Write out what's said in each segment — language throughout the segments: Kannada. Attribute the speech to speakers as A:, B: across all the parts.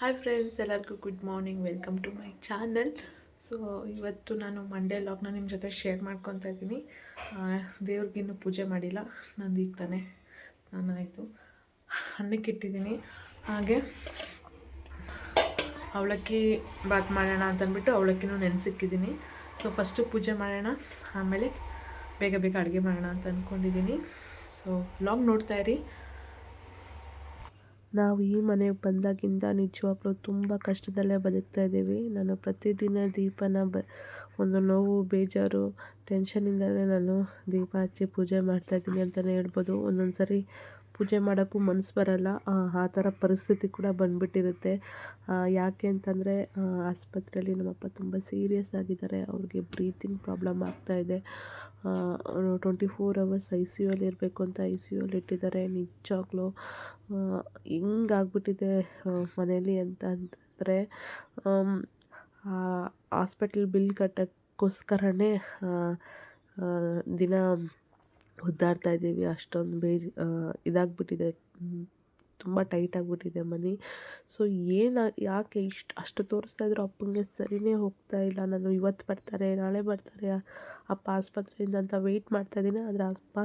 A: ಹಾಯ್ ಫ್ರೆಂಡ್ಸ್, ಎಲ್ಲರಿಗೂ good morning. Welcome to my channel. So ಇವತ್ತು ನಾನು ಮಂಡೇ ಲಾಗ್ನ ನಿಮ್ಮ ಜೊತೆ ಶೇರ್ ಮಾಡ್ಕೊತಾ ಇದ್ದೀನಿ. ದೇವ್ರಿಗಿನ್ನೂ ಪೂಜೆ ಮಾಡಿಲ್ಲ. ನಂದು ಈಗ ತಾನೇ ನಾನಾಯಿತು, ಅನ್ನಕ್ಕೆ ಇಟ್ಟಿದ್ದೀನಿ. ಹಾಗೆ ಅವಲಕ್ಕಿ ಬಾತ್ ಮಾಡೋಣ ಅಂತಂದ್ಬಿಟ್ಟು ಅವಲಕ್ಕಿನೂ ನೆನೆಸಿಕ್ಕಿದ್ದೀನಿ. ಸೊ ಫಸ್ಟು ಪೂಜೆ ಮಾಡೋಣ, ಆಮೇಲೆ ಬೇಗ ಬೇಗ ಅಡುಗೆ ಮಾಡೋಣ ಅಂತ ಅಂದ್ಕೊಂಡಿದ್ದೀನಿ. ಸೊ ಲಾಗ್ ನೋಡ್ತಾ ಇರಿ. ನಾವು ಈ ಮನೆಗೆ ಬಂದಾಗಿಂದ ನಿಜವಾಗ್ಲೂ ತುಂಬ ಕಷ್ಟದಲ್ಲೇ ಬದುಕ್ತಾ ಇದ್ದೀವಿ. ನಾನು ಪ್ರತಿದಿನ ದೀಪನ ಒಂದು ನೋವು, ಬೇಜಾರು, ಟೆನ್ಷನಿಂದಲೇ ನಾನು ದೀಪ ಹಚ್ಚಿ ಪೂಜೆ ಮಾಡ್ತಾಯಿದ್ದೀನಿ ಅಂತಲೇ ಹೇಳ್ಬೋದು. ಒಂದೊಂದು ಸರಿ ಪೂಜೆ ಮಾಡೋಕ್ಕೂ ಮನಸ್ಸು ಬರೋಲ್ಲ, ಆ ಥರ ಪರಿಸ್ಥಿತಿ ಕೂಡ ಬಂದುಬಿಟ್ಟಿರುತ್ತೆ. ಯಾಕೆ ಅಂತಂದರೆ ಆಸ್ಪತ್ರೆಯಲ್ಲಿ ನಮ್ಮಪ್ಪ ತುಂಬ ಸೀರಿಯಸ್ ಆಗಿದ್ದಾರೆ. ಅವ್ರಿಗೆ ಬ್ರೀತಿಂಗ್ ಪ್ರಾಬ್ಲಮ್ ಆಗ್ತಾಯಿದೆ. 24 hours ಐ ಸಿ ಯು ಅಲ್ಲಿ ಇರಬೇಕು ಅಂತ ಐ ಸಿ ಯು ಅಲ್ಲಿ ಇಟ್ಟಿದ್ದಾರೆ. ನಿಜವಾಗ್ಲೂ ಹಿಂಗಾಗ್ಬಿಟ್ಟಿದೆ ಮನೇಲಿ ಅಂತ ಅಂತಂದರೆ ಹಾಸ್ಪಿಟ್ಲ್ ಬಿಲ್ ಕಟ್ಟೋಕ್ಕೋಸ್ಕರನೇ ದಿನ ಒದ್ದಾಡ್ತಾ ಇದ್ದೀವಿ. ಅಷ್ಟೊಂದು ಇದಾಗ್ಬಿಟ್ಟಿದೆ, ತುಂಬ ಟೈಟ್ ಆಗಿಬಿಟ್ಟಿದೆ ಮನಿ. ಸೊ ಯಾಕೆ ಅಷ್ಟು ತೋರಿಸ್ತಾ ಇದ್ರು ಅಪ್ಪಂಗೆ ಸರಿಯೇ ಹೋಗ್ತಾ ಇಲ್ಲ. ನಾನು ಇವತ್ತು ಬರ್ತಾರೆ, ನಾಳೆ ಬರ್ತಾರೆ ಅಪ್ಪ ಆಸ್ಪತ್ರೆಯಿಂದ ಅಂತ ವೆಯ್ಟ್ ಮಾಡ್ತಾಯಿದ್ದೀನಿ. ಆದರೆ ಅಪ್ಪ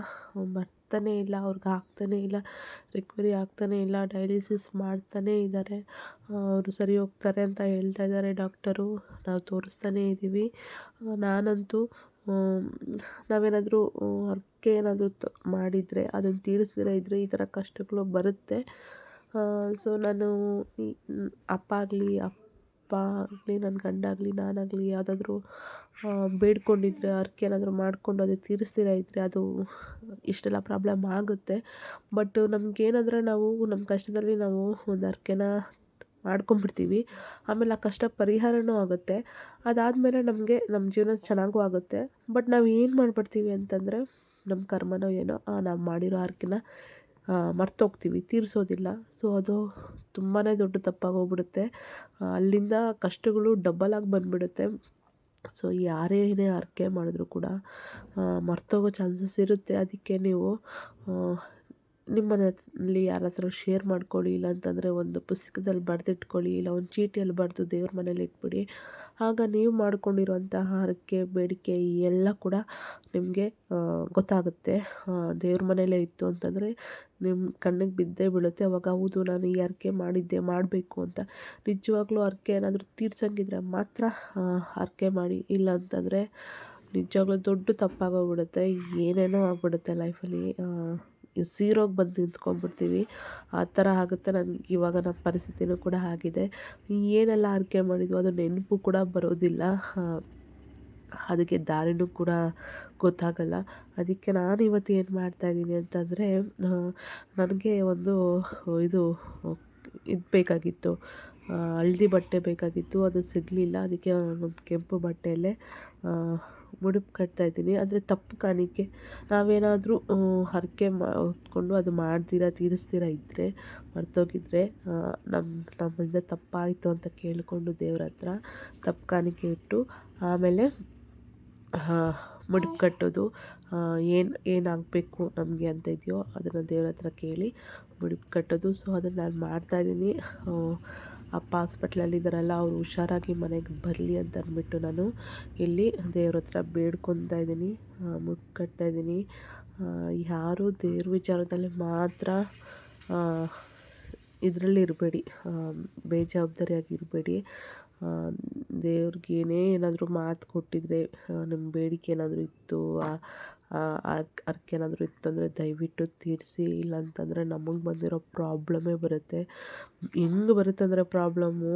A: ಬರ್ತಾನೇ ಇಲ್ಲ, ಅವ್ರಿಗೆ ಆಗ್ತಾನೇ ಇಲ್ಲ, ರಿಕವರಿ ಆಗ್ತಾನೇ ಇಲ್ಲ. ಡಯಾಲಿಸಿಸ್ ಮಾಡ್ತಾನೇ ಇದ್ದಾರೆ. ಅವರು ಸರಿ ಹೋಗ್ತಾರೆ ಅಂತ ಹೇಳ್ತಾ ಇದ್ದಾರೆ ಡಾಕ್ಟರು. ನಾವು ತೋರಿಸ್ತಾನೇ ಇದ್ದೀವಿ. ನಾನಂತೂ ನಾವೇನಾದರೂ ಹರಕೆ ಏನಾದರೂ ಮಾಡಿದರೆ, ಅದನ್ನು ತೀರಿಸದೇ ಇದ್ದರೆ ಈ ಥರ ಕಷ್ಟಗಳು ಬರುತ್ತೆ. ಸೊ ನಾನು ಅಪ್ಪ ಆಗಲಿ ನನ್ನ ಗಂಡ ಆಗಲಿ ನಾನಾಗಲಿ ಯಾವುದಾದ್ರೂ ಬೇಡ್ಕೊಂಡಿದ್ರೆ, ಹರಕೆ ಏನಾದರೂ ಮಾಡಿಕೊಂಡು ಅದು ತೀರಿಸ್ದಿರ ಇದ್ದರೆ ಅದು ಇಷ್ಟೆಲ್ಲ ಪ್ರಾಬ್ಲಮ್ ಆಗುತ್ತೆ. ಬಟ್ ನಮಗೇನಾದ್ರೆ ನಾವು ನಮ್ಮ ಕಷ್ಟದಲ್ಲಿ ನಾವು ಒಂದು ಹರಕೆನ ಮಾಡ್ಕೊಂಬಿಡ್ತೀವಿ. ಆಮೇಲೆ ಆ ಕಷ್ಟ ಪರಿಹಾರವೂ ಆಗುತ್ತೆ. ಅದಾದಮೇಲೆ ನಮಗೆ ನಮ್ಮ ಜೀವನ ಚೆನ್ನಾಗೂ ಆಗುತ್ತೆ. ಬಟ್ ನಾವು ಏನು ಮಾಡಿಬಿಡ್ತೀವಿ ಅಂತಂದರೆ, ನಮ್ಮ ಕರ್ಮನೋ ಏನೋ ನಾವು ಮಾಡಿರೋ ಹರಕೆನ ಮರ್ತೋಗ್ತೀವಿ, ತೀರಿಸೋದಿಲ್ಲ. ಸೊ ಅದು ತುಂಬಾ ದೊಡ್ಡ ತಪ್ಪಾಗೋಗ್ಬಿಡುತ್ತೆ. ಅಲ್ಲಿಂದ ಕಷ್ಟಗಳು ಡಬಲ್ ಆಗಿ ಬಂದುಬಿಡುತ್ತೆ. ಸೊ ಯಾರೇನೇ ಹರಕೆ ಮಾಡಿದ್ರು ಕೂಡ ಮರ್ತೋಗೋ ಚಾನ್ಸಸ್ ಇರುತ್ತೆ. ಅದಕ್ಕೆ ನೀವು ನಿಮ್ಮ ಮನೆಯಲ್ಲಿ ಯಾರ ಹತ್ರ ಶೇರ್ ಮಾಡ್ಕೊಳ್ಳಿ, ಇಲ್ಲಾಂತಂದರೆ ಒಂದು ಪುಸ್ತಕದಲ್ಲಿ ಬರೆದಿಟ್ಕೊಳ್ಳಿ, ಇಲ್ಲ ಒಂದು ಚೀಟಿಯಲ್ಲಿ ಬರೆದು ದೇವ್ರ ಮನೇಲಿ ಇಟ್ಬಿಡಿ. ಆಗ ನೀವು ಮಾಡ್ಕೊಂಡಿರೋಂತಹ ಹರಕೆ, ಬೇಡಿಕೆ ಎಲ್ಲ ಕೂಡ ನಿಮಗೆ ಗೊತ್ತಾಗುತ್ತೆ. ದೇವ್ರ ಮನೇಲೇ ಇತ್ತು ಅಂತಂದರೆ ನಿಮ್ಮ ಕಣ್ಣಿಗೆ ಬಿದ್ದೇ ಬೀಳುತ್ತೆ. ಅವಾಗ ಹೌದು, ನಾನು ಈ ಹರಕೆ ಮಾಡಿದ್ದೆ, ಮಾಡಬೇಕು ಅಂತ. ನಿಜವಾಗ್ಲೂ ಹರಕೆ ಏನಾದರೂ ತೀರ್ಸಂಗಿದ್ರೆ ಮಾತ್ರ ಹರಕೆ ಮಾಡಿ, ಇಲ್ಲ ಅಂತಂದರೆ ನಿಜವಾಗ್ಲೂ ದೊಡ್ಡ ತಪ್ಪಾಗೋಗ್ಬಿಡುತ್ತೆ. ಏನೇನೋ ಆಗ್ಬಿಡುತ್ತೆ ಲೈಫಲ್ಲಿ, ಝೀರೋಗೆ ಬಂದು ನಿಂತ್ಕೊಂಡ್ಬಿಡ್ತೀವಿ. ಆ ಥರ ಆಗುತ್ತೆ. ನನಗೆ ಇವಾಗ ನಮ್ಮ ಪರಿಸ್ಥಿತಿನೂ ಕೂಡ ಆಗಿದೆ. ಏನೆಲ್ಲ ಹರಕೆ ಮಾಡಿದ್ವು ಅದು ನೆನಪು ಕೂಡ ಬರೋದಿಲ್ಲ, ಅದಕ್ಕೆ ದಾರಿನೂ ಕೂಡ ಗೊತ್ತಾಗಲ್ಲ. ಅದಕ್ಕೆ ನಾನು ಇವತ್ತು ಏನು ಮಾಡ್ತಾಯಿದ್ದೀನಿ ಅಂತಂದರೆ, ನನಗೆ ಒಂದು ಇದು ಬೇಕಾಗಿತ್ತು, ಹಳದಿ ಬಟ್ಟೆ ಬೇಕಾಗಿತ್ತು. ಅದು ಸಿಗಲಿಲ್ಲ. ಅದಕ್ಕೆ ಒಂದು ಕೆಂಪು ಬಟ್ಟೆಯಲ್ಲೇ ಮುಡುಪು ಕಟ್ತಾಯಿದ್ದೀನಿ. ಅಂದರೆ ತಪ್ಪು ಕಾಣಿಕೆ. ನಾವೇನಾದರೂ ಹರಕೆ ಹೊತ್ಕೊಂಡು ಅದು ಮಾಡ್ದಿರ ತೀರಿಸ್ದಿರ ಇದ್ದರೆ, ಮರ್ತೋಗಿದ್ರೆ, ನಮ್ಮಿಂದ ತಪ್ಪಾಯಿತು ಅಂತ ಕೇಳಿಕೊಂಡು ದೇವ್ರ ಹತ್ರ ತಪ್ಪು ಕಾಣಿಕೆ ಇಟ್ಟು ಆಮೇಲೆ ಮುಡುಪು ಕಟ್ಟೋದು. ಏನಾಗಬೇಕು ನಮಗೆ ಅಂತ ಇದೆಯೋ ಅದನ್ನು ದೇವ್ರ ಹತ್ರ ಕೇಳಿ ಮುಡುಪು ಕಟ್ಟೋದು. ಸೊ ಅದನ್ನು ನಾನು ಮಾಡ್ತಾಯಿದ್ದೀನಿ. ಅಪ್ಪ ಹಾಸ್ಪಿಟ್ಲಲ್ಲಿದ್ದಾರಲ್ಲ, ಅವರು ಹುಷಾರಾಗಿ ಮನೆಗೆ ಬರಲಿ ಅಂತ ಅಂದ್ಬಿಟ್ಟು ನಾನು ಇಲ್ಲಿ ದೇವ್ರ ಹತ್ರ ಬೇಡ್ಕೊತಾ ಇದ್ದೀನಿ, ಮುಡುಪು ಕಟ್ತಾಯಿದ್ದೀನಿ. ಯಾರೂ ದೇವ್ರ ವಿಚಾರದಲ್ಲಿ ಮಾತ್ರ ಇದರಲ್ಲಿ ಇರಬೇಡಿ, ಬೇಜವಾಬ್ದಾರಿಯಾಗಿರಬೇಡಿ. ದೇವ್ರಿಗೆ ಏನಾದರೂ ಮಾತು ಕೊಟ್ಟಿದ್ರೆ, ನಿಮ್ಮ ಬೇಡಿಕೆ ಏನಾದರೂ ಇತ್ತು, ಹರಕೆ ಏನಾದರೂ ಇತ್ತಂದರೆ ದಯವಿಟ್ಟು ತೀರಿಸಿ. ಇಲ್ಲಾಂತಂದರೆ ನಮಗೆ ಬಂದಿರೋ ಪ್ರಾಬ್ಲಮ್ಮೇ ಬರುತ್ತೆ. ಹೆಂಗೆ ಬರುತ್ತೆ ಅಂದರೆ ಪ್ರಾಬ್ಲಮ್ಮು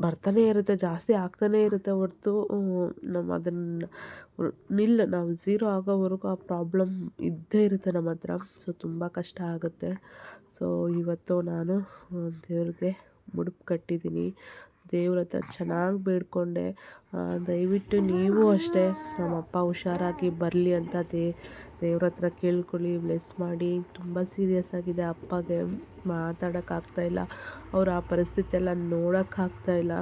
A: ಬರ್ತಾನೆ ಇರುತ್ತೆ, ಜಾಸ್ತಿ ಆಗ್ತಾನೇ ಇರುತ್ತೆ ಹೊರತು ನಾವು ಝೀರೋ ಆಗೋವರೆಗೂ ಆ ಪ್ರಾಬ್ಲಮ್ ಇದ್ದೇ ಇರುತ್ತೆ ನಮ್ಮ ಹತ್ರ. ಸೊ ತುಂಬ ಕಷ್ಟ ಆಗುತ್ತೆ. ಸೊ ಇವತ್ತು ನಾನು ದೇವ್ರಿಗೆ ಮುಡುಪು ಕಟ್ಟಿದ್ದೀನಿ, ದೇವ್ರ ಹತ್ರ ಚೆನ್ನಾಗಿ ಬೇಡಿಕೊಂಡೆ. ದಯವಿಟ್ಟು ನೀವು ಅಷ್ಟೇ ನಮ್ಮಪ್ಪ ಹುಷಾರಾಗಿ ಬರಲಿ ಅಂತ ದೇವ್ರ ಹತ್ರ ಕೇಳ್ಕೊಳ್ಳಿ, ಬ್ಲೆಸ್ ಮಾಡಿ. ತುಂಬ ಸೀರಿಯಸ್ ಆಗಿದೆ ಅಪ್ಪಗೆ, ಮಾತಾಡೋಕ್ಕಾಗ್ತಾಯಿಲ್ಲ. ಅವರು ಆ ಪರಿಸ್ಥಿತಿ ಎಲ್ಲ ನೋಡೋಕ್ಕಾಗ್ತಾಯಿಲ್ಲ.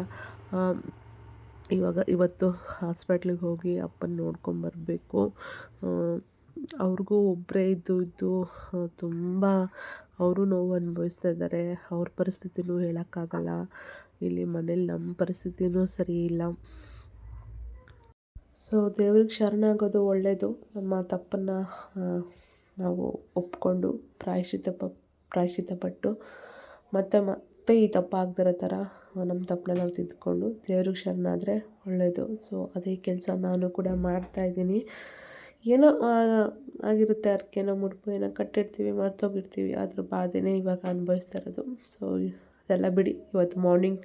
A: ಇವತ್ತು ಹಾಸ್ಪಿಟ್ಲಿಗೆ ಹೋಗಿ ಅಪ್ಪನ ನೋಡ್ಕೊಂಬರ್ಬೇಕು. ಅವ್ರಿಗೂ ಒಬ್ಬರೇ ಇದ್ದು ತುಂಬ ಅವರು ನೋವು ಅನುಭವಿಸ್ತಾ ಇದ್ದಾರೆ. ಅವ್ರ ಪರಿಸ್ಥಿತಿನೂ ಹೇಳೋಕ್ಕಾಗಲ್ಲ. ಇಲ್ಲಿ ಮನೇಲಿ ನಮ್ಮ ಪರಿಸ್ಥಿತಿನೂ ಸರಿ ಇಲ್ಲ. ಸೊ ದೇವ್ರಿಗೆ ಶರಣಾಗೋದು ಒಳ್ಳೆಯದು. ನಮ್ಮ ತಪ್ಪನ್ನು ನಾವು ಒಪ್ಕೊಂಡು ಪ್ರಾಯಶ್ಚಿತ್ತ ಪಟ್ಟು ಮತ್ತೆ ಈ ತಪ್ಪಾಗದಿರೋ ಥರ ನಮ್ಮ ತಪ್ಪನ್ನ ನಾವು ತಿದ್ದುಕೊಂಡು ದೇವ್ರಿಗೆ ಶರಣಾದರೆ ಒಳ್ಳೆಯದು. ಸೊ ಅದೇ ಕೆಲಸ ನಾನು ಕೂಡ ಮಾಡ್ತಾಯಿದ್ದೀನಿ. ಏನೋ ಆಗಿರುತ್ತೆ, ಅರ್ಕೆನೋ ಮುಡುಪು ಏನೋ ಕಟ್ಟಿರ್ತೀವಿ, ಮರ್ತೋಗಿರ್ತೀವಿ. ಅದ್ರ ಬಾಧೆನೇ ಇವಾಗ ಅನುಭವಿಸ್ತಾ ಇರೋದು. ಸೊ ಅದೆಲ್ಲ ಬಿಡಿ. ಇವತ್ತು ಮಾರ್ನಿಂಗ್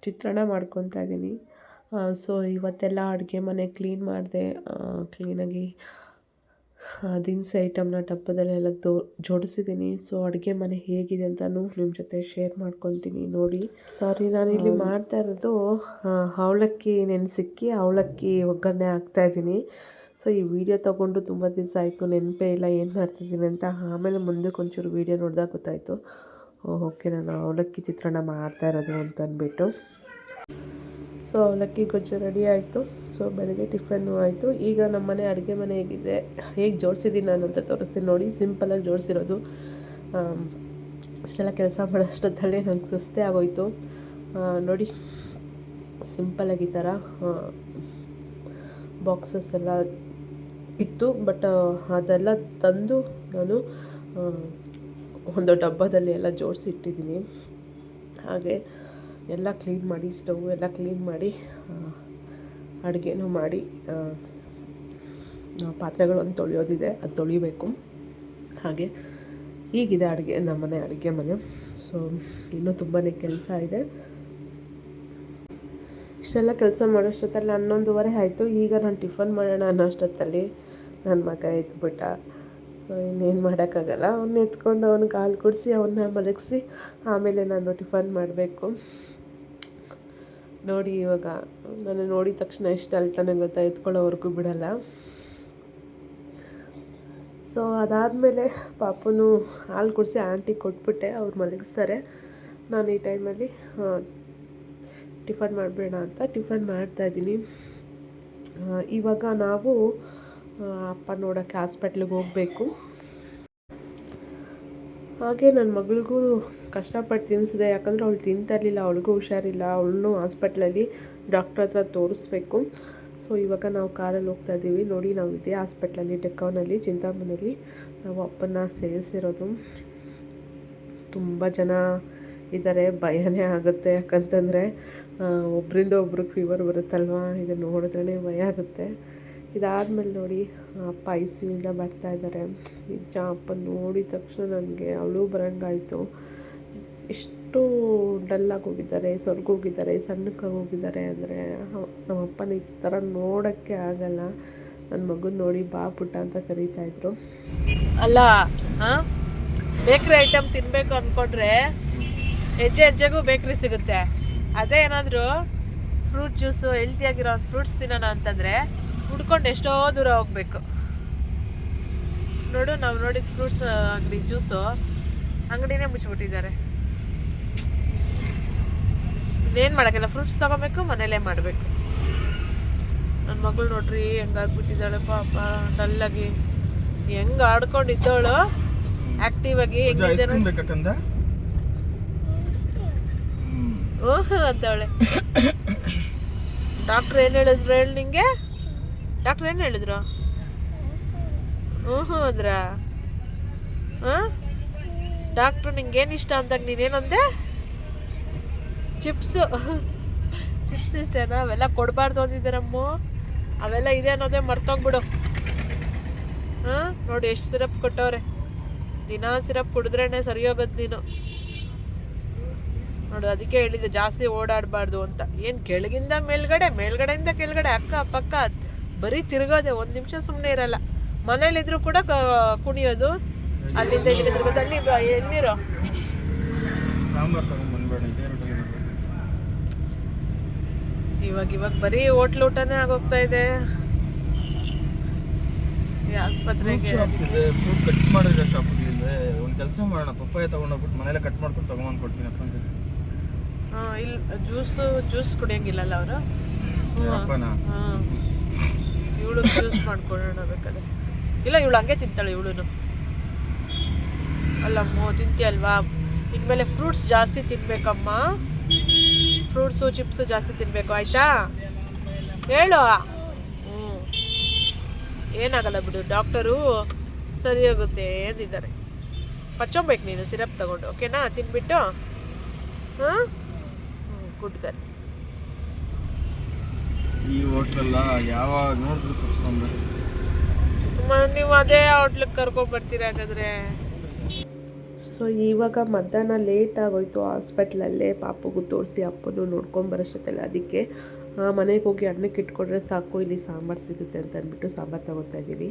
A: ಚಿತ್ರಾನ್ನ ಮಾಡ್ಕೊತಾ ಇದ್ದೀನಿ. ಸೊ ಇವತ್ತೆಲ್ಲ ಅಡುಗೆ ಮನೆ ಕ್ಲೀನ್ ಮಾಡಿದೆ. ಕ್ಲೀನಾಗಿ ದಿನಸಿ ಐಟಮ್ನ ಡಬ್ಬದಲ್ಲೆಲ್ಲ ಜೋಡಿಸಿದ್ದೀನಿ. ಸೊ ಅಡುಗೆ ಮನೆ ಹೇಗಿದೆ ಅಂತಲೂ ನಿಮ್ಮ ಜೊತೆ ಶೇರ್ ಮಾಡ್ಕೊತೀನಿ ನೋಡಿ. ಸಾರಿ, ನಾನಿಲ್ಲಿ ಮಾಡ್ತಾ ಇರೋದು ಅವಲಕ್ಕಿ ನೆನೆಸಿಕ್ಕಿ ಅವಲಕ್ಕಿ ಒಗ್ಗರಣೆ ಹಾಕ್ತಾಯಿದ್ದೀನಿ. ಸೊ ಈ ವಿಡಿಯೋ ತೊಗೊಂಡು ತುಂಬ ದಿವಸ ಆಯಿತು, ನೆನಪೇ ಇಲ್ಲ ಏನು ಮಾಡ್ತಿದ್ದೀನಿ ಅಂತ. ಆಮೇಲೆ ಮುಂದಕ್ಕೆ ಒಂಚೂರು ವೀಡಿಯೋ ನೋಡಿದಾಗ ಗೊತ್ತಾಯಿತು, ಓಕೆ ನಾನು ಅವಲಕ್ಕಿ ಚಿತ್ರಾನ್ನ ಮಾಡ್ತಾ ಇರೋದು ಅಂತ ಅಂದ್ಬಿಟ್ಟು. ಸೊ ಅವಲಕ್ಕಿ ಗೊಜ್ಜು ರೆಡಿ ಆಯಿತು. ಸೊ ಬೆಳಗ್ಗೆ ಟಿಫನ್ನು ಆಯಿತು. ಈಗ ನಮ್ಮ ಮನೆ ಅಡುಗೆ ಮನೆ ಹೇಗಿದೆ, ಹೇಗೆ ಜೋಡಿಸಿದ್ದೀನಿ ನಾನು ಅಂತ ತೋರಿಸ್ತೀನಿ ನೋಡಿ. ಸಿಂಪಲಾಗಿ ಜೋಡಿಸಿರೋದು. ಇಷ್ಟೆಲ್ಲ ಕೆಲಸ ಮಾಡೋಷ್ಟೊತ್ತಲ್ಲೇ ನಂಗೆ ಸುಸ್ತೇ ಆಗೋಯಿತು ನೋಡಿ. ಸಿಂಪಲಾಗಿ ಈ ಥರ ಬಾಕ್ಸಸ್ ಎಲ್ಲ ಇತ್ತು. ಬಟ್ ಅದೆಲ್ಲ ತಂದು ನಾನು ಒಂದು ಡಬ್ಬದಲ್ಲಿ ಎಲ್ಲ ಜೋಡಿಸಿ ಇಟ್ಟಿದ್ದೀನಿ. ಹಾಗೆ ಎಲ್ಲ ಕ್ಲೀನ್ ಮಾಡಿ, ಸ್ಟವ್ ಎಲ್ಲ ಕ್ಲೀನ್ ಮಾಡಿ, ಅಡುಗೆನೂ ಮಾಡಿ, ಪಾತ್ರೆಗಳನ್ನು ತೊಳೆಯೋದಿದೆ, ಅದು ತೊಳಿಬೇಕು. ಹಾಗೆ ಹೀಗಿದೆ ನಮ್ಮನೆ ಅಡುಗೆ ಮನೆ. ಸೊ ಇನ್ನೂ ತುಂಬಾ ಕೆಲಸ ಇದೆ. ಇಷ್ಟೆಲ್ಲ ಕೆಲಸ ಮಾಡೋಷ್ಟೊತ್ತಲ್ಲಿ 11:30 ಆಯಿತು. ಈಗ ನಾನು ಟಿಫನ್ ಮಾಡೋಣ ಅನ್ನೋಷ್ಟೊತ್ತಲ್ಲಿ ನನ್ನ ಮಗ ಎದ್ಬಿಟ್ಟ. ಸೊ ಇನ್ನೇನು ಮಾಡೋಕ್ಕಾಗಲ್ಲ. ಅವನ್ನ ಎತ್ಕೊಂಡು ಅವ್ನಿಗೆ ಹಾಲು ಕುಡಿಸಿ ಅವನ್ನ ಮಲಗಿಸಿ ಆಮೇಲೆ ನಾನು ಟಿಫನ್ ಮಾಡಬೇಕು ನೋಡಿ. ಇವಾಗ ನಾನು ನೋಡಿದ ತಕ್ಷಣ ಎಷ್ಟು ಅಳ್ತಾನೆ ಗೊತ್ತಾ, ಎತ್ಕೊಳ್ಳೋವರೆಗೂ ಬಿಡಲ್ಲ. ಸೊ ಅದಾದಮೇಲೆ ಪಾಪನು ಹಾಲು ಕುಡಿಸಿ ಆಂಟಿಗೆ ಕೊಟ್ಬಿಟ್ಟೆ, ಅವ್ರು ಮಲಗಿಸ್ತಾರೆ. ನಾನು ಈ ಟೈಮಲ್ಲಿ ಟಿಫನ್ ಮಾಡಬೇಡ ಅಂತ ಟಿಫನ್ ಮಾಡ್ತಾಯಿದ್ದೀನಿ. ಇವಾಗ ನಾವು ಅಪ್ಪ ನೋಡೋಕ್ಕೆ ಹಾಸ್ಪಿಟ್ಲಿಗೆ ಹೋಗಬೇಕು. ಹಾಗೆ ನನ್ನ ಮಗಳಿಗೂ ಕಷ್ಟಪಟ್ಟು ತಿನ್ನಿಸಿದೆ, ಯಾಕಂದರೆ ಅವಳು ತಿಂತಾ ಇರಲಿಲ್ಲ, ಅವಳಿಗೂ ಹುಷಾರಿಲ್ಲ. ಅವಳನ್ನೂ ಹಾಸ್ಪಿಟ್ಲಲ್ಲಿ ಡಾಕ್ಟ್ರ್ ಹತ್ರ ತೋರಿಸ್ಬೇಕು. ಸೊ ಇವಾಗ ನಾವು ಕಾರಲ್ಲಿ ಹೋಗ್ತಾ ಇದ್ದೀವಿ ನೋಡಿ. ನಾವು ಇದೇ ಹಾಸ್ಪಿಟ್ಲಲ್ಲಿ ಡೆಕ್ಕೌನಲ್ಲಿ ಚಿಂತಾಮಣಿಲಿ ನಾವು ಅಪ್ಪನ ಸೇರಿಸಿರೋದು. ತುಂಬ ಜನ ಇದ್ದಾರೆ, ಭಯನೇ ಆಗುತ್ತೆ. ಯಾಕಂತಂದರೆ ಒಬ್ಬರಿಂದ ಒಬ್ರಿಗೆ ಫೀವರ್ ಬರುತ್ತಲ್ವ, ಇದನ್ನು ನೋಡಿದ್ರೇ ಭಯ ಆಗುತ್ತೆ. ಇದಾದಮೇಲೆ ನೋಡಿ ಅಪ್ಪ ICUಯಿಂದ ಬರ್ತಾಯಿದ್ದಾರೆ. ನಿಜ ಅಪ್ಪ ನೋಡಿದ ತಕ್ಷಣ ನನಗೆ ಅವಳು ಬರೋಂಗಾಯಿತು. ಎಷ್ಟು ಡಲ್ಲಾಗಿ ಹೋಗಿದ್ದಾರೆ, ಸೊರ್ಗೋಗಿದ್ದಾರೆ, ಸಣ್ಣಕ್ಕಾಗಿ ಹೋಗಿದ್ದಾರೆ ಅಂದರೆ ನಮ್ಮ ಅಪ್ಪನ ಈ ಥರ ನೋಡೋಕ್ಕೆ ಆಗಲ್ಲ. ನನ್ನ ಮಗನ ನೋಡಿ ಬಾ ಪುಟ್ಟ ಅಂತ ಕರೀತಾಯಿದ್ರು.
B: ಅಲ್ಲ, ಬೇಕ್ರಿ ಐಟಮ್ ತಿನ್ನಬೇಕು ಅಂದ್ಕೊಂಡ್ರೆ ಹೆಜ್ಜೆಗೂ ಬೇಕ್ರಿ ಸಿಗುತ್ತೆ. ಅದೇ ಏನಾದರೂ ಫ್ರೂಟ್ ಜ್ಯೂಸು, ಹೆಲ್ತಿಯಾಗಿರೋ ಫ್ರೂಟ್ಸ್ ತಿನ್ನೋಣ ಅಂತಂದರೆ ಹುಡ್ಕೊಂಡು ಎಷ್ಟೋ ದೂರ ಹೋಗಬೇಕು ನೋಡು. ನಾವು ನೋಡಿದ ಫ್ರೂಟ್ಸ್ ಅಂಗಡಿ ಜ್ಯೂಸು ಅಂಗಡಿನೇ ಮುಚ್ಚಿಬಿಟ್ಟಿದ್ದಾರೆ. ಇನ್ನೇನು ಮಾಡೋಕ್ಕಿಲ್ಲ, ಫ್ರೂಟ್ಸ್ ತೊಗೋಬೇಕು, ಮನೇಲೇ ಮಾಡಬೇಕು. ನನ್ನ ಮಗಳು ನೋಡ್ರಿ ಹೆಂಗಾಗ್ಬಿಟ್ಟಿದ್ದಾಳೆ ಪಾಪ, ಡಲ್ಲಾಗಿ. ಹೆಂಗೆ ಆಡ್ಕೊಂಡಿದ್ದವಳು ಆ್ಯಕ್ಟಿವ್ ಆಗಿ ಓಹ್ ಅಂತವಳೆ. ಡಾಕ್ಟ್ರ್ ಏನು ಹೇಳಿದ್ರು ಹೇಳಿ ನಿಂಗೆ? ಡಾಕ್ಟ್ರ್ ಏನು ಹೇಳಿದ್ರು? ಅಂದ್ರ ಡಾಕ್ಟ್ರು ನಿಂಗೇನು ಇಷ್ಟ ಅಂದಾಗ ನೀನೇನಂದೆ? ಚಿಪ್ಸ್ ಇಷ್ಟೇನಾ? ಅವೆಲ್ಲ ಕೊಡಬಾರ್ದು ಅಂದಿದ್ದಾರಮ್ಮ. ಅವೆಲ್ಲ ಇದೆ ಅನ್ನೋದೇ ಮರ್ತೋಗ್ಬಿಡು. ನೋಡಿ ಎಷ್ಟು ಸಿರಪ್ ಕೊಟ್ಟವ್ರೆ. ದಿನ ಸಿರಪ್ ಕುಡಿದ್ರೇ ಸರಿ ಹೋಗೋದು ನೀನು ನೋಡು. ಅದಕ್ಕೆ ಹೇಳಿದ್ದೆ ಜಾಸ್ತಿ ಓಡಾಡಬಾರ್ದು ಅಂತ. ಏನು ಕೆಳಗಿಂದ ಮೇಲ್ಗಡೆಯಿಂದ ಕೆಳಗಡೆ ಅಕ್ಕ ಪಕ್ಕ ಬರೀ ತಿರುಗೋದೆ, 1 ನಿಮಿಷ ಸುಮ್ಮನೆ ಇರಲ್ಲ. ಮನೇಲಿದ್ರು ಕೂಡ ಕುಣಿಯೋದು, ಅಲ್ಲಿಂದ ಇಲ್ಲಿಗೆ ತಿರುಗೋದು. ಅಲ್ಲಿ ಎಲ್ಲಿರೋ ಇವಾಗ ಬರೀ ಹೋಟ್ಲ್ ಊಟನೇ ಆಗೋಗ್ತಾ ಇದೆ. ಆಸ್ಪತ್ರೆಗೆ
C: ಕಟ್ ಮಾಡಿದ್ರೆ ಒಂದು ಕೆಲಸ ಮಾಡೋಣ, ಪಪ್ಪಾಯ ತಗೊಂಡೋಗ್ಬಿಟ್ಟು ಮನೇಲೆ ಕಟ್ ಮಾಡ್ಕೊಂಡು ತಗೊಂಡ್ ಕೊಡ್ತೀನಿ ಅಪ್ಪ.
B: ಇಲ್ಲಿ ಜ್ಯೂಸ್ ಕುಡಿಯಂಗಿಲ್ಲಲ್ಲ ಅವರು. ಇವಳು ಜ್ಯೂಸ್ ಮಾಡ್ಕೊಳ್ಳೋಣ ಬೇಕಾದ್ರೆ. ಇಲ್ಲ ಇವಳು ಹಂಗೆ ತಿಂತಾಳೆ. ಇವಳು ಅಲ್ಲಮ್ಮ ತಿಂತೀಯಲ್ವಾ, ಇನ್ಮೇಲೆ ಫ್ರೂಟ್ಸ್ ಜಾಸ್ತಿ ತಿನ್ಬೇಕಮ್ಮ, ಫ್ರೂಟ್ಸು ಚಿಪ್ಸು ಜಾಸ್ತಿ ತಿನ್ನಬೇಕು ಆಯಿತಾ, ಹೇಳು. ಏನಾಗಲ್ಲ ಬಿಡು, ಡಾಕ್ಟರು ಸರಿ ಹೋಗುತ್ತೆ ಎಂದಿದ್ದಾರೆ. ಪಚ್ಚೊಂಬೇಕು ನೀನು ಸಿರಪ್ ತಗೊಂಡು, ಓಕೆನಾ, ತಿನ್ಬಿಟ್ಟು. ಹಾಂ, ಗುಡ್ ಗರ್.
C: ಈ ಹೋಟ್ಲಲ್ಲ ಯಾವಾಗ ನೋಡಿದ್ರು ಸೊಪ್ಪು ಸಾಂಬಾರು.
B: ನೀವು ಅದೇ ಹೋಟ್ಲಿಗೆ ಕರ್ಕೊಂಡ್ಬರ್ತೀರ ಹಾಗಾದ್ರೆ.
A: ಸೊ ಇವಾಗ ಮಧ್ಯಾಹ್ನ ಲೇಟ್ ಆಗೋಯ್ತು, ಹಾಸ್ಪಿಟ್ಲಲ್ಲೇ ಪಾಪಗೂ ತೋರಿಸಿ ಅಪ್ಪನೂ ನೋಡ್ಕೊಂಬರೋಷ್ಟಲ್ಲ, ಅದಕ್ಕೆ ಮನೆಗೆ ಹೋಗಿ ಅನ್ನಕ್ಕೆ ಇಟ್ಕೊಂಡ್ರೆ ಸಾಕು, ಇಲ್ಲಿ ಸಾಂಬಾರು ಸಿಗುತ್ತೆ ಅಂತ ಅಂದ್ಬಿಟ್ಟು ಸಾಂಬಾರು ತೊಗೊತಾ ಇದ್ದೀವಿ.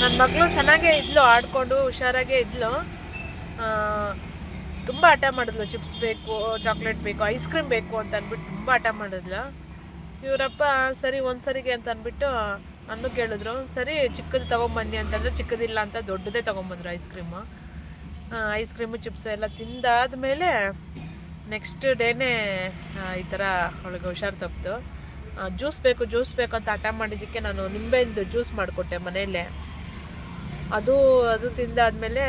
B: ನನ್ನ ಮಗಳು ಚೆನ್ನಾಗೇ ಇದ್ಲು, ಆಡ್ಕೊಂಡು ಹುಷಾರಾಗೇ ಇದ್ಲು. ತುಂಬ ಹಠ ಮಾಡಿದ್ಲು, ಚಿಪ್ಸ್ ಬೇಕು, ಚಾಕ್ಲೇಟ್ ಬೇಕು, ಐಸ್ ಕ್ರೀಮ್ ಬೇಕು ಅಂತ ಅಂದ್ಬಿಟ್ಟು ತುಂಬ ಹಠ ಮಾಡಿದ್ಲು. ಇವರಪ್ಪ ಸರಿ ಒಂದ್ಸರಿಗೆ ಅಂತ ಅಂದ್ಬಿಟ್ಟು ನಾನು ಕೇಳಿದ್ರು, ಸರಿ ಚಿಕ್ಕದು ತೊಗೊಂಬನ್ನಿ ಅಂತಂದರೆ ಚಿಕ್ಕದಿಲ್ಲ ಅಂತ ದೊಡ್ಡದೇ ತೊಗೊಂಬಂದ್ರು ಐಸ್ ಕ್ರೀಮು ಚಿಪ್ಸು ಎಲ್ಲ ತಿಂದಾದ್ಮೇಲೆ ನೆಕ್ಸ್ಟ್ ಡೇನೇ ಈ ಥರ ಅವಳಿಗೆ ಹುಷಾರು ತಪ್ಪಿತು. ಜ್ಯೂಸ್ ಬೇಕು ಅಂತ ಹಠ ಮಾಡಿದ್ದಕ್ಕೆ ನಾನು ನಿಂಬೆಹಣ್ಣು ಜ್ಯೂಸ್ ಮಾಡಿಕೊಟ್ಟೆ ಮನೆಯಲ್ಲೇ. ಅದು ತಿಂದಾದ್ಮೇಲೆ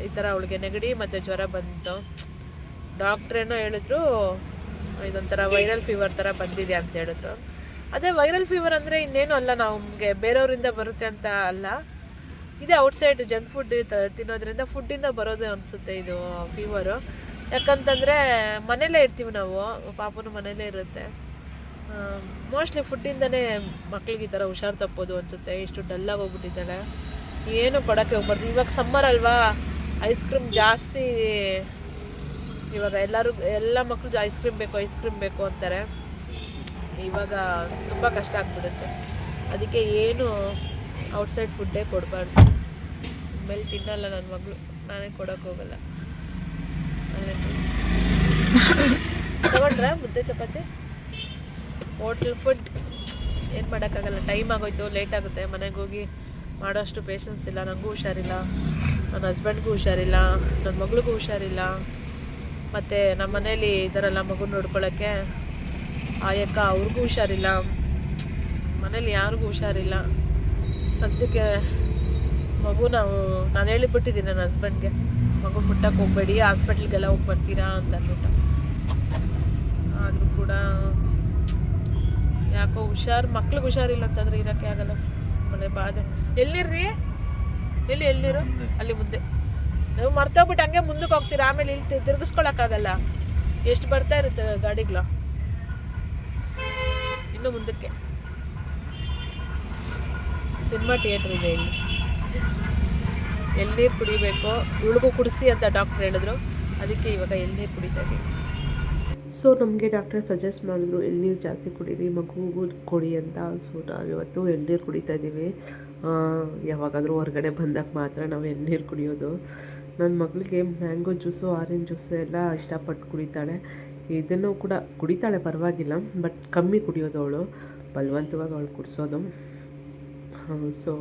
B: ಈ ಥರ ಅವಳಿಗೆ ನೆಗಡಿ ಮತ್ತು ಜ್ವರ ಬಂತು. ಡಾಕ್ಟ್ರೇನೋ ಹೇಳಿದ್ರು ಇದೊಂಥರ ವೈರಲ್ ಫೀವರ್ ಥರ ಬಂದಿದೆ ಅಂತ ಹೇಳಿದ್ರು. ಅದೇ ವೈರಲ್ ಫೀವರ್ ಅಂದರೆ ಇನ್ನೇನು ಅಲ್ಲ, ನಮಗೆ ಬೇರೆಯವರಿಂದ ಬರುತ್ತೆ ಅಂತ ಅಲ್ಲ, ಇದೇ ಔಟ್ಸೈಡ್ ಜಂಕ್ ಫುಡ್ ತಿನ್ನೋದ್ರಿಂದ ಫುಡ್ಡಿಂದ ಬರೋದು ಅನಿಸುತ್ತೆ ಇದು ಫೀವರು. ಯಾಕಂತಂದರೆ ಮನೇಲೇ ಇರ್ತೀವಿ ನಾವು, ಪಾಪನು ಮನೇಲೇ ಇರುತ್ತೆ. ಮೋಸ್ಟ್ಲಿ ಫುಡ್ಡಿಂದನೇ ಮಕ್ಳಿಗೆ ಈ ಥರ ಹುಷಾರು ತಪ್ಪೋದು ಅನಿಸುತ್ತೆ. ಇಷ್ಟು ಡಲ್ಲಾಗಿ ಹೋಗ್ಬಿಟ್ಟಿದ್ದಾಳೆ, ಏನು ಕೊಡೋಕ್ಕೆ ಹೋಗ್ಬಾರ್ದು. ಇವಾಗ ಸಮ್ಮರ್ ಅಲ್ವಾ, ಐಸ್ ಕ್ರೀಮ್ ಜಾಸ್ತಿ. ಇವಾಗ ಎಲ್ಲ ಮಕ್ಕಳು ಐಸ್ ಕ್ರೀಮ್ ಬೇಕು ಅಂತಾರೆ. ಇವಾಗ ತುಂಬ ಕಷ್ಟ ಆಗ್ಬಿಡುತ್ತೆ. ಅದಕ್ಕೆ ಏನು ಔಟ್ಸೈಡ್ ಫುಡ್ಡೇ ಕೊಡಬಾರ್ದು. ಆಮೇಲೆ ತಿನ್ನಲ್ಲ ನನ್ನ ಮಗಳು, ನಾನೇ ಕೊಡೋಕೆ ಹೋಗಲ್ಲ. ತಗೊಂಡ್ರೆ ಮುದ್ದೆ ಚಪಾತಿ ಹೋಟ್ಲ್ ಫುಡ್ ಏನು ಮಾಡೋಕ್ಕಾಗಲ್ಲ, ಟೈಮ್ ಆಗೋಯ್ತು, ಲೇಟ್ ಆಗುತ್ತೆ. ಮನೆಗೆ ಹೋಗಿ ಮಾಡೋಷ್ಟು ಪೇಷನ್ಸ್ ಇಲ್ಲ, ನನಗೂ ಹುಷಾರಿಲ್ಲ, ನನ್ನ ಹಸ್ಬೆಂಡ್ಗೂ ಹುಷಾರಿಲ್ಲ, ನನ್ನ ಮಗಳಿಗೂ ಹುಷಾರಿಲ್ಲ. ಮತ್ತು ನಮ್ಮ ಮನೇಲಿ ಇದರಲ್ಲ ಮಗು ನೋಡ್ಕೊಳ್ಳೋಕ್ಕೆ ಆಯಕ್ಕ ಅವ್ರಿಗೂ ಹುಷಾರಿಲ್ಲ, ಮನೇಲಿ ಯಾರಿಗೂ ಹುಷಾರಿಲ್ಲ. ಸದ್ಯಕ್ಕೆ ನಾನು ಹೇಳಿಬಿಟ್ಟಿದ್ದೀನಿ ನನ್ನ ಹಸ್ಬೆಂಡ್ಗೆ, ಮಗು ಮುಟ್ಟಕ್ಕೆ ಹೋಗಬೇಡಿ, ಹಾಸ್ಪಿಟ್ಲಿಗೆಲ್ಲ ಹೋಗಿ ಬರ್ತೀರಾ ಅಂತ ಅಂದ್ಬಿಟ್ಟು. ಆದರೂ ಕೂಡ ಯಾಕೋ ಮಕ್ಳಿಗೆ ಹುಷಾರಿಲ್ಲ ಅಂತಂದರೆ ಇರೋಕ್ಕೆ ಆಗಲ್ಲ. ಮನೆ ಬಾಧೆ. ಎಲ್ಲಿರ್ರಿ, ಎಲ್ಲಿರು ಅಲ್ಲಿ ಮುಂದೆ ನೀವು ಮರ್ತೋಗ್ಬಿಟ್ಟು ಹಂಗೆ ಮುಂದಕ್ಕೆ ಹೋಗ್ತೀರಾ, ಆಮೇಲೆ ಇಲ್ಲಿ ತಿರ್ಗಿಸ್ಕೊಳಕ್ಕಾಗಲ್ಲ. ಎಷ್ಟು ಬರ್ತಾ ಇರುತ್ತೆ ಗಾಡಿಗಳು. ಇನ್ನು ಮುಂದಕ್ಕೆ ಸಿನಿಮಾ ಥಿಯೇಟ್ರ್ ಇದೆ ಇಲ್ಲಿ. ಎಳ್ನೀರು ಕುಡಿಬೇಕು, ಇವಳಿಗೂ ಕುಡಿಸಿ ಅಂತ ಡಾಕ್ಟ್ರ್ ಹೇಳಿದ್ರು, ಅದಕ್ಕೆ ಇವಾಗ ಎಳ್ನೀರು ಕುಡಿತಾ ಇದ್ದೀವಿ.
A: ಸೊ ನಮಗೆ ಡಾಕ್ಟರ್ ಸಜೆಸ್ಟ್ ಮಾಡಿದ್ರು ಎಳ್ನೀರು ಜಾಸ್ತಿ ಕುಡೀರಿ, ಮಗುಗೂ ಕೊಡಿ ಅಂತ. ಸೊ ನಾವು ಇವತ್ತು ಎಳ್ನೀರು ಕುಡಿತಾ ಇದ್ದೀವಿ. ಯಾವಾಗಾದರೂ ಹೊರಗಡೆ ಬಂದಾಗ ಮಾತ್ರ ನಾವು ಎಳ್ನೀರು ಕುಡಿಯೋದು. ನನ್ನ ಮಗಳಿಗೆ ಮ್ಯಾಂಗೋ ಜ್ಯೂಸು, ಆರೆಂಜ್ ಜ್ಯೂಸು ಎಲ್ಲ ಇಷ್ಟಪಟ್ಟು ಕುಡಿತಾಳೆ. ಇದನ್ನು ಕೂಡ ಕುಡಿತಾಳೆ, ಪರವಾಗಿಲ್ಲ, ಬಟ್ ಕಮ್ಮಿ ಕುಡಿಯೋದು ಅವಳು, ಬಲವಂತವಾಗಿ ಅವಳು ಕುಡಿಸೋದು. ಸೊ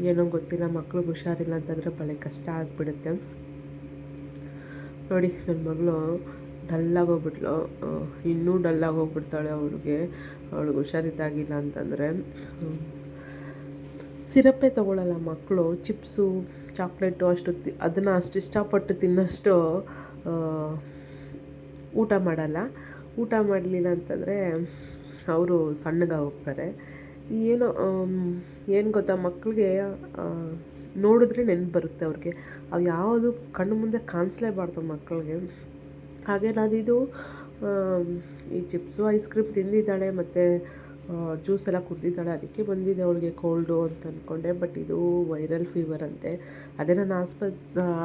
A: ಏನೋ ಗೊತ್ತಿಲ್ಲ, ಮಕ್ಳಿಗೆ ಹುಷಾರಿಲ್ಲ ಅಂತಂದರೆ ಭಾಳ ಕಷ್ಟ ಆಗಿಬಿಡುತ್ತೆ. ನೋಡಿ ನನ್ನ ಮಗಳು ಡಲ್ಲಾಗೋಗ್ಬಿಟ್ಲು, ಇನ್ನೂ ಡಲ್ಲಾಗೋಗ್ಬಿಡ್ತಾಳೆ. ಅವಳಿಗೆ ಹುಷಾರಿದ್ದಾಗಿಲ್ಲ ಅಂತಂದರೆ ಸಿರಪ್ಪೇ ತೊಗೊಳ್ಳಲ್ಲ ಮಕ್ಕಳು. ಚಿಪ್ಸು ಚಾಕ್ಲೇಟು ಅದನ್ನು ಅಷ್ಟು ಇಷ್ಟಪಟ್ಟು ತಿನ್ನೋಷ್ಟು ಊಟ ಮಾಡಲ್ಲ. ಊಟ ಮಾಡಲಿಲ್ಲ ಅಂತಂದರೆ ಅವರು ಸಣ್ಣಗಾಗೋಗ್ತಾರೆ. ಏನು ಗೊತ್ತಾ, ಮಕ್ಕಳಿಗೆ ನೋಡಿದ್ರೆ ನೆನಪು ಬರುತ್ತೆ ಅವ್ರಿಗೆ. ಅವು ಯಾವುದು ಕಣ್ಣು ಮುಂದೆ ಕಾಣಿಸ್ಲೇಬಾರ್ದು ಮಕ್ಕಳಿಗೆ. ಹಾಗೆ ನಾನಿದು ಈ ಚಿಪ್ಸು ಐಸ್ ಕ್ರೀಮ್ ತಿಂದಿದ್ದಾಳೆ ಮತ್ತು ಜ್ಯೂಸ್ ಎಲ್ಲ ಕುಡಿದಿದ್ದಾಳೆ, ಅದಕ್ಕೆ ಬಂದಿದೆ ಅವಳಿಗೆ ಕೋಲ್ಡು ಅಂತ ಅಂದ್ಕೊಂಡೆ. ಬಟ್ ಇದು ವೈರಲ್ ಫೀವರ್ ಅಂತೆ. ಅದೇ ನಾನು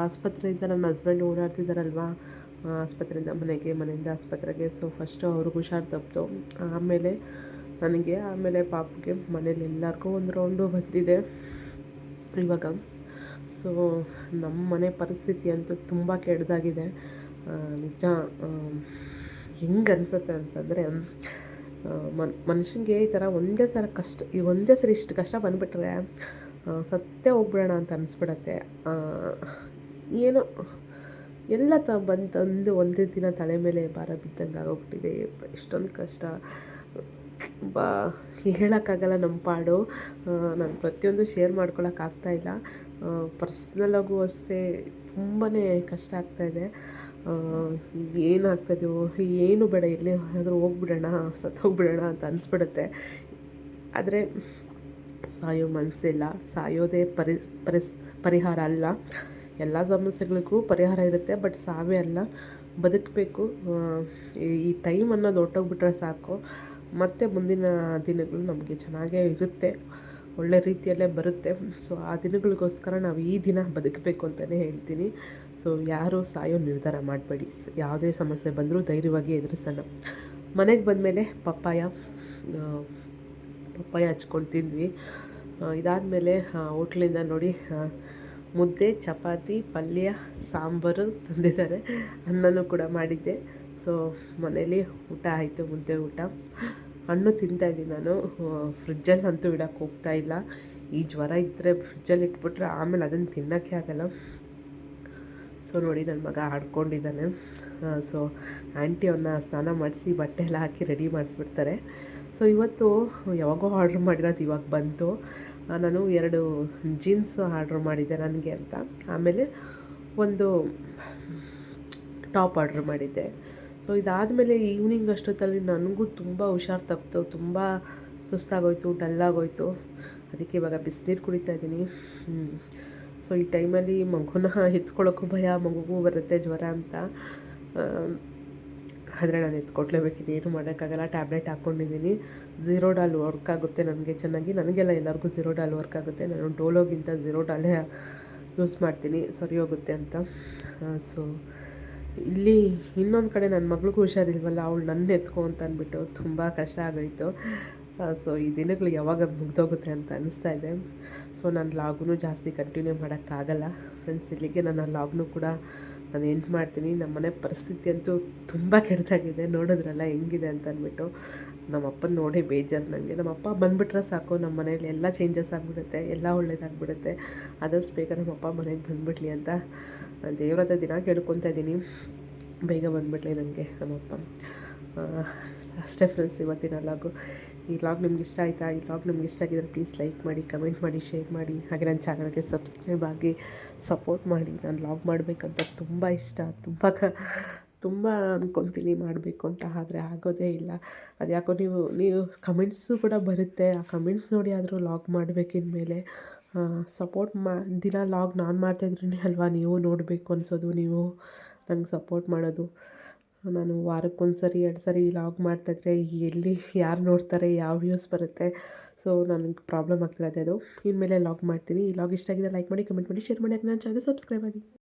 A: ಆಸ್ಪತ್ರೆಯಿಂದ ನನ್ನ ಹಸ್ಬೆಂಡ್ ಓಡಾಡ್ತಿದ್ದಾರಲ್ವ, ಆಸ್ಪತ್ರೆಯಿಂದ ಮನೆಗೆ, ಮನೆಯಿಂದ ಆಸ್ಪತ್ರೆಗೆ. ಸೊ ಫಸ್ಟು ಅವ್ರಿಗೆ ಹುಷಾರು ತಪ್ಪಿತು, ಆಮೇಲೆ ನನಗೆ, ಆಮೇಲೆ ಪಾಪಗೆ, ಮನೇಲಿ ಎಲ್ಲರಿಗೂ ಒಂದು ರೌಂಡು ಬಂದಿದೆ ಇವಾಗ. ಸೊ ನಮ್ಮ ಮನೆ ಪರಿಸ್ಥಿತಿ ಅಂತೂ ತುಂಬ ಕೆಟ್ಟದಾಗಿದೆ ನಿಜ. ಹೆಂಗೆ ಅನಿಸುತ್ತೆ ಅಂತಂದರೆ, ಮನುಷ್ಯನಿಗೆ ಈ ಥರ ಒಂದೇ ಸರಿ ಇಷ್ಟು ಕಷ್ಟ ಬಂದುಬಿಟ್ರೆ ಸತ್ತೇ ಹೋಗ್ಬಿಡೋಣ ಅಂತ ಅನಿಸ್ಬಿಡತ್ತೆ. ಏನೋ ಎಲ್ಲ ಬಂತಂದು ಒಂದೇ ದಿನ ತಲೆ ಮೇಲೆ ಭಾರ ಬಿದ್ದಂಗೆ ಆಗೋಗ್ಬಿಟ್ಟಿದೆ. ಎಷ್ಟೊಂದು ಕಷ್ಟ ಹೇಳೋಕ್ಕಾಗಲ್ಲ ನಮ್ಮ ಪಾಡು. ನಾನು ಪ್ರತಿಯೊಂದು ಶೇರ್ ಮಾಡ್ಕೊಳಕ್ಕಾಗ್ತಾಯಿಲ್ಲ. ಪರ್ಸ್ನಲಾಗೂ ಅಷ್ಟೇ ತುಂಬಾ ಕಷ್ಟ ಆಗ್ತಾಯಿದೆ. ಏನಾಗ್ತದೋ ಏನು ಬೇಡ, ಎಲ್ಲಿ ಆದರೂ ಹೋಗ್ಬಿಡೋಣ, ಸತ್ತೋಗ್ಬಿಡೋಣ ಅಂತ ಅನಿಸ್ಬಿಡುತ್ತೆ. ಆದರೆ ಸಾಯೋ ಮನಸ್ಸಿಲ್ಲ. ಸಾಯೋದೇ ಪರಿಹಾರ ಅಲ್ಲ. ಎಲ್ಲ ಸಮಸ್ಯೆಗಳಿಗೂ ಪರಿಹಾರ ಇರುತ್ತೆ, ಬಟ್ ಸಾವೇ ಅಲ್ಲ. ಬದುಕಬೇಕು. ಈ ಟೈಮ್ ಅನ್ನೋದು ಹೊರ್ಟೋಗ್ಬಿಟ್ರೆ ಸಾಕು, ಮತ್ತು ಮುಂದಿನ ದಿನಗಳು ನಮಗೆ ಚೆನ್ನಾಗೇ ಇರುತ್ತೆ, ಒಳ್ಳೆ ರೀತಿಯಲ್ಲೇ ಬರುತ್ತೆ. ಸೊ ಆ ದಿನಗಳಿಗೋಸ್ಕರ ನಾವು ಈ ದಿನ ಬದುಕಬೇಕು ಅಂತಲೇ ಹೇಳ್ತೀನಿ. ಸೊ ಯಾರೂ ಸಾಯೋ ನಿರ್ಧಾರ ಮಾಡಬೇಡಿ. ಯಾವುದೇ ಸಮಸ್ಯೆ ಬಂದರೂ ಧೈರ್ಯವಾಗಿ ಎದುರಿಸೋಣ. ಮನೆಗೆ ಬಂದಮೇಲೆ ಪಪ್ಪಾಯ ಹಚ್ಕೊಂಡು ತಿಂದ್ವಿ. ಇದಾದಮೇಲೆ ಹೋಟ್ಲಿಂದ ನೋಡಿ ಮುದ್ದೆ, ಚಪಾತಿ, ಪಲ್ಯ, ಸಾಂಬಾರು ತಂದಿದ್ದಾರೆ. ಅನ್ನನೂ ಕೂಡ ಮಾಡಿದ್ದೆ. ಸೊ ಮನೇಲಿ ಊಟ ಆಯಿತು, ಮುದ್ದೆ ಊಟ. ಹಣ್ಣು ತಿಂತಾಯಿದ್ದೀನಿ ನಾನು. ಫ್ರಿಜ್ಜಲ್ಲಂತೂ ಇಡೋಕ್ಕೆ ಹೋಗ್ತಾಯಿಲ್ಲ. ಈ ಜ್ವರ ಇದ್ದರೆ ಫ್ರಿಜ್ಜಲ್ಲಿ ಇಟ್ಬಿಟ್ರೆ ಆಮೇಲೆ ಅದನ್ನು ತಿನ್ನೋಕ್ಕೆ ಆಗಲ್ಲ. ಸೊ ನೋಡಿ ನನ್ನ ಮಗ ಆಡ್ಕೊಂಡಿದ್ದಾನೆ. ಸೊ ಆಂಟಿ ಅವ್ರನ್ನ ಸ್ನಾನ ಮಾಡಿಸಿ ಬಟ್ಟೆ ಎಲ್ಲ ಹಾಕಿ ರೆಡಿ ಮಾಡಿಸ್ಬಿಡ್ತಾರೆ. ಸೊ ಇವತ್ತು ಯಾವಾಗೋ ಆರ್ಡ್ರ್ ಮಾಡಿರೋದು ಇವಾಗ ಬಂತು. ನಾನು 2 ಜೀನ್ಸ್ ಆರ್ಡ್ರ್ ಮಾಡಿದ್ದೆ ನನಗೆ ಅಂತ. ಆಮೇಲೆ ಒಂದು ಟಾಪ್ ಆರ್ಡ್ರ್ ಮಾಡಿದ್ದೆ. ಸೊ ಇದಾದಮೇಲೆ ಈವ್ನಿಂಗ್ ಅಷ್ಟೊತ್ತಲ್ಲಿ ನನಗೂ ತುಂಬ ಹುಷಾರು ತಪ್ಪಿತು, ತುಂಬ ಸುಸ್ತಾಗೋಯ್ತು, ಡಲ್ಲಾಗೋಯ್ತು. ಅದಕ್ಕೆ ಇವಾಗ ಬಿಸಿನೀರು ಕುಡಿತಾ ಇದ್ದೀನಿ. ಸೊ ಈ ಟೈಮಲ್ಲಿ ಮಗುನ ಎತ್ಕೊಳ್ಳೋಕ್ಕೂ ಭಯ, ಮಗುಗೂ ಬರುತ್ತೆ ಜ್ವರ ಅಂತ. ಆದರೆ ನಾನು ಎತ್ಕೊಟ್ಲೇಬೇಕು, ಇನ್ನೇನು ಮಾಡೋಕ್ಕಾಗಲ್ಲ. ಟ್ಯಾಬ್ಲೆಟ್ ಹಾಕ್ಕೊಂಡಿದ್ದೀನಿ. ಝೀರೋಡಾಲ್ ವರ್ಕ್ ಆಗುತ್ತೆ ನನಗೆ ಚೆನ್ನಾಗಿ. ನನಗೆಲ್ಲ ಎಲ್ಲರಿಗೂ ಝೀರೋಡಾಲ್ ವರ್ಕ್ ಆಗುತ್ತೆ. ನಾನು ಡೋಲೋಗಿಂತ ಝೀರೋಡಾಲೇ ಯೂಸ್ ಮಾಡ್ತೀನಿ, ಸರಿ ಹೋಗುತ್ತೆ ಅಂತ. ಸೊ ಇಲ್ಲಿ ಇನ್ನೊಂದು ಕಡೆ ನನ್ನ ಮಗಳಿಗೂ ಹುಷಾರಿಲ್ವಲ್ಲ, ಅವಳು ನನ್ನ ಎತ್ಕೊ ಅಂತ ಅಂದ್ಬಿಟ್ಟು ತುಂಬ ಕಷ್ಟ ಆಗೋಯಿತು. ಸೊ ಈ ದಿನಗಳು ಯಾವಾಗ ಮುಗ್ದೋಗುತ್ತೆ ಅಂತ ಅನ್ನಿಸ್ತಾ ಇದೆ. ಸೊ ನಾನು ಲಾಗ್ನು ಜಾಸ್ತಿ ಕಂಟಿನ್ಯೂ ಮಾಡೋಕ್ಕಾಗಲ್ಲ ಫ್ರೆಂಡ್ಸ್. ಇಲ್ಲಿಗೆ ನನ್ನ ಲಾಗ್ನು ಕೂಡ ನಾನು ಎಂಡ್ ಮಾಡ್ತೀನಿ. ನಮ್ಮ ಮನೆ ಪರಿಸ್ಥಿತಿ ಅಂತೂ ತುಂಬ ಕೆಟ್ಟದಾಗಿದೆ, ನೋಡಿದ್ರಲ್ಲ ಹೆಂಗಿದೆ ಅಂತ ಅಂದ್ಬಿಟ್ಟು. ನಮ್ಮ ಅಪ್ಪನ ನೋಡಿ ಬೇಜಾರು ನನಗೆ. ನಮ್ಮ ಅಪ್ಪ ಬಂದುಬಿಟ್ರೆ ಸಾಕು, ನಮ್ಮ ಮನೇಲಿ ಎಲ್ಲ ಚೇಂಜಸ್ ಆಗಿಬಿಡುತ್ತೆ, ಎಲ್ಲ ಒಳ್ಳೇದಾಗ್ಬಿಡುತ್ತೆ. ಆದಷ್ಟು ಬೇಗ ನಮ್ಮ ಅಪ್ಪ ಮನೆಗೆ ಬಂದುಬಿಡ್ಲಿ ಅಂತ ದೇವ್ರ ಹತ್ರ ದಿನ ಕೇಳ್ಕೊತಾ ಇದ್ದೀನಿ, ಬೇಗ ಬಂದುಬಿಡ್ಲಿ ನನಗೆ ನಮ್ಮಪ್ಪ. ಅಷ್ಟೇ ಫ್ರೆಂಡ್ಸ್ ಇವತ್ತಿನ ಲಾಗು. ಈ ಲಾಗ್ ನಿಮ್ಗೆ ಇಷ್ಟ ಆಯಿತಾ? ಈ ಲಾಗ್ ನಿಮ್ಗೆ ಇಷ್ಟ ಆಗಿದ್ರೆ ಪ್ಲೀಸ್ ಲೈಕ್ ಮಾಡಿ, ಕಮೆಂಟ್ ಮಾಡಿ, ಶೇರ್ ಮಾಡಿ. ಹಾಗೆ ನನ್ನ ಚಾನಲ್ಗೆ ಸಬ್ಸ್ಕ್ರೈಬ್ ಆಗಿ ಸಪೋರ್ಟ್ ಮಾಡಿ. ನಾನು ಲಾಗ್ ಮಾಡಬೇಕಂತ ತುಂಬ ಇಷ್ಟ, ತುಂಬ ಅಂದ್ಕೊತೀನಿ ಮಾಡಬೇಕು ಅಂತ, ಆದರೆ ಆಗೋದೇ ಇಲ್ಲ. ಅದು ಯಾಕೋ ನೀವು ಕಮೆಂಟ್ಸು ಕೂಡ ಬರುತ್ತೆ, ಆ ಕಮೆಂಟ್ಸ್ ನೋಡಿ ಆದರೂ ಲಾಗ್ ಮಾಡಬೇಕಿನ್ಮೇಲೆ ಸಪೋರ್ಟ್ ದಿನ ಲಾಗ್ ನಾನು ಮಾಡ್ತಾಯಿದ್ರೇ ಅಲ್ವಾ ನೀವು ನೋಡಬೇಕು ಅನಿಸೋದು, ನೀವು ನಂಗೆ ಸಪೋರ್ಟ್ ಮಾಡೋದು. ನಾನು ವಾರಕ್ಕೊಂದು ಸರಿ 2 ಸರಿ ಲಾಗ್ ಮಾಡ್ತಾಯಿದ್ರೆ ಎಲ್ಲಿ ಯಾರು ನೋಡ್ತಾರೆ, ಯಾವ ವ್ಯೂಸ್ ಬರುತ್ತೆ. ಸೊ ನನಗೆ ಪ್ರಾಬ್ಲಮ್ ಆಗ್ತಿರೋದೆ ಅದು. ಇನ್ಮೇಲೆ ಲಾಗ್ ಮಾಡ್ತೀನಿ. ಈ ಲಾಗ್ ಇಷ್ಟ ಆಗಿದೆ ಲೈಕ್ ಮಾಡಿ, ಕಮೆಂಟ್ ಮಾಡಿ, ಶೇರ್ ಮಾಡಿ. ಹಾಗೆ ನನ್ನ ಚಾನಲ್ ಸಬ್ಸ್ಕ್ರೈಬ್ ಆಗಿ.